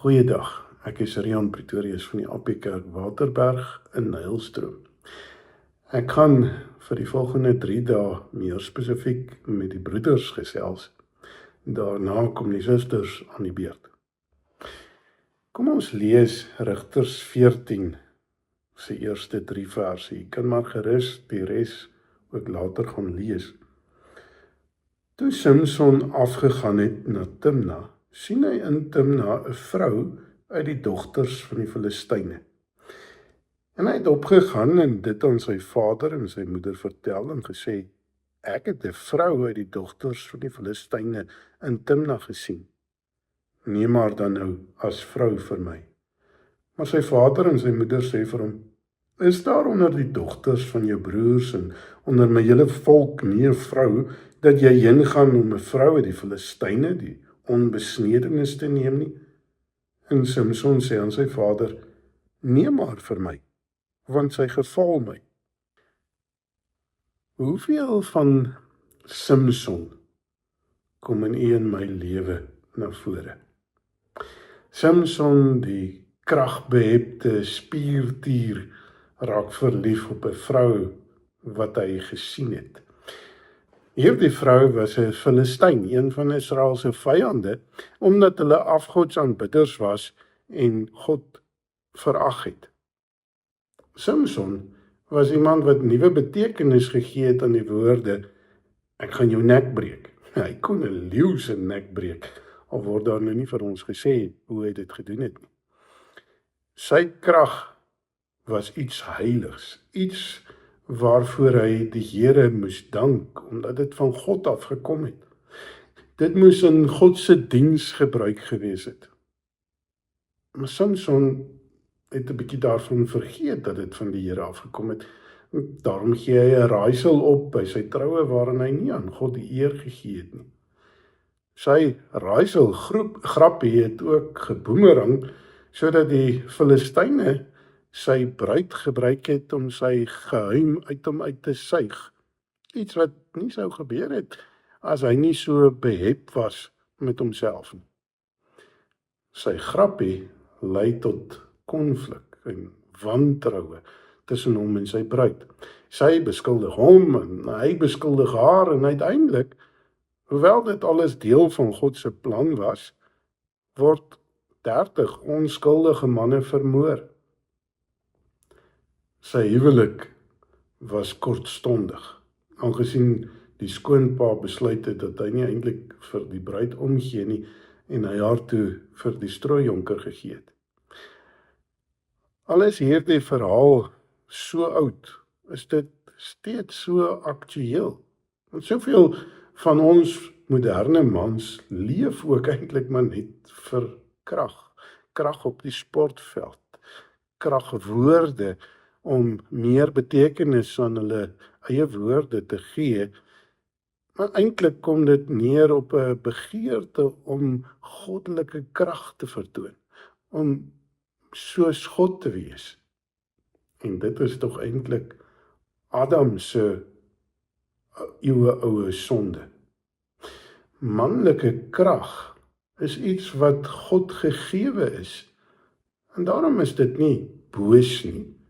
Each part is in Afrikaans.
Goeiedag, ek is Rian Pretorius van die AP Kerk Waterberg in Nylstroom. Ek gaan vir die volgende 3 dae meer spesifiek met die broeders gesels. Daarna kom die susters aan die beurt. Kom ons lees Rigters 14 se eerste 3 verse. Jy kan maar gerus die res ook later gaan lees. Toe Samson afgegaan het na Timna, sien hy in Timna 'n vrou uit die dogters van die Filistyne. En hy het opgegaan en dit aan sy vader en sy moeder vertel en gesê, ek het 'n vrou uit die dogters van die Filistyne in Timna gesien. Neem haar dan nou as vrou vir my. Maar sy vader en sy moeder sê vir hom, is daar onder die dogters van jou broers en onder my hele volk nie 'n vrou, dat jy heen gaan om 'n vrou uit die Filistyne, die onbesnedenis te neem nie? En Samson sê aan sy vader, neem haar vir my, want sy geval my. Hoeveel van Samson kom in u en my lewe na vore? Samson, die kragbehepte spiertier, raak verlief op 'n vrou wat hy gesien het. Hierdie vrou was 'n Filistyn, een van Israel se vyande, omdat hulle afgodsaanbidders was en God verag het. Samson was iemand wat nuwe betekenis gegee het aan die woorde, ek gaan jou nek breek. Hy kon 'n leeu se nek breek, al word daar nou nie vir ons gesê hoe hy dit gedoen het nie. Sy krag was iets heiligs, iets waarvoor hy die Here moes dank, omdat dit van God afgekom het. Dit moes in God se diens gebruik gewees het. Maar Samson het 'n bietjie daarvan vergeet dat dit van die Here afgekom het. Daarom gee hy 'n raaisel op by sy troue waarin hy nie aan God die eer gegee het nie. Sy raaisel grappie het ook geboemerang, sodat die Filistyne sy bruid gebruik het om sy geheim uit hom uit te suig. Iets wat nie sou gebeur het as hy nie so behep was met homself nie. Sy grappie lei tot konflik en wantroue tussen hom en sy bruid. Sy beskuldig hom en hy beskuldig haar en uiteindelik, hoewel dit alles deel van God se plan was, word 30 onskuldige manne vermoor. Sy huwelik was kortstondig, aangesien die skoonpa besluit het dat hy nie eintlik vir die bruid omgee nie en hy haar toe vir die strooijonker gegee het. Al is hierdie verhaal so oud, is dit steeds so aktueel. Want soveel van ons moderne mans leef ook eintlik maar net vir krag. Krag op die sportveld, kragwoorde om meer betekenis aan hulle eie woorde te gee, maar eintlik kom dit neer op 'n begeerte om goddelike krag te vertoon, om soos God te wees. En dit is tog eintlik Adam se eeueoue sonde. Manlike krag is iets wat God gegewe is, en daarom is dit nie boos nie,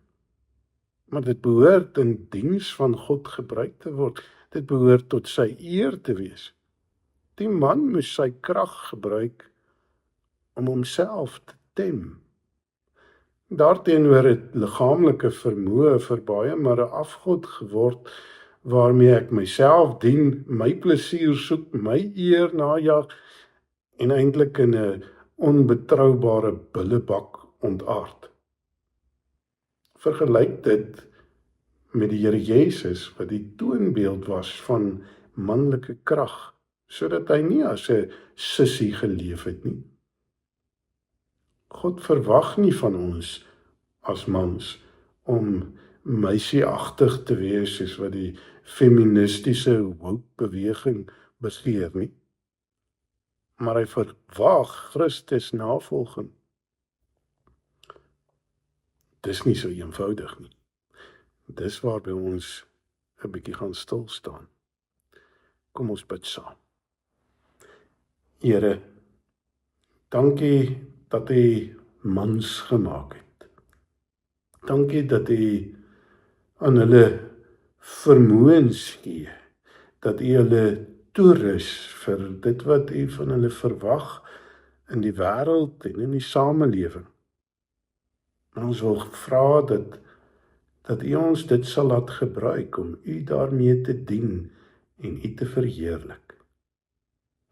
maar dit behoort in diens van God gebruik te word. Dit behoort tot sy eer te wees. Die man moes sy krag gebruik om homself te tem. Daarteenoor het liggaamlike vermoë vir baie maar 'n afgod geword, waarmee ek myself dien, my plesier soek, my eer najag en eintlik in 'n onbetroubare bullebak ontaard. Vergelyk dit met die Here Jesus, wat die toonbeeld was van manlike krag, sodat hy nie as 'n sussie geleef het nie. God verwag nie van ons as mans om meisieagtig te wees, soos wat die feministiese woke beweging begeer nie. Maar hy verwag Christus navolging. Dis nie so eenvoudig nie. Dis waarby ons 'n bietjie gaan stil staan. Kom ons bid saam. Here, dankie dat U mans gemaak het. Dankie dat U aan hulle vermoëns gee, dat U hulle toerus vir dit wat U van hulle verwag in die wêreld en in die samelewing. En ons wil vra dat U ons dit sal laat gebruik om U daarmee te dien en U te verheerlik.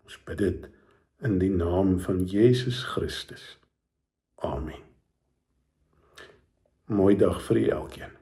Ons bid dit in die naam van Jesus Christus. Amen. Mooi dag vir U elkeen.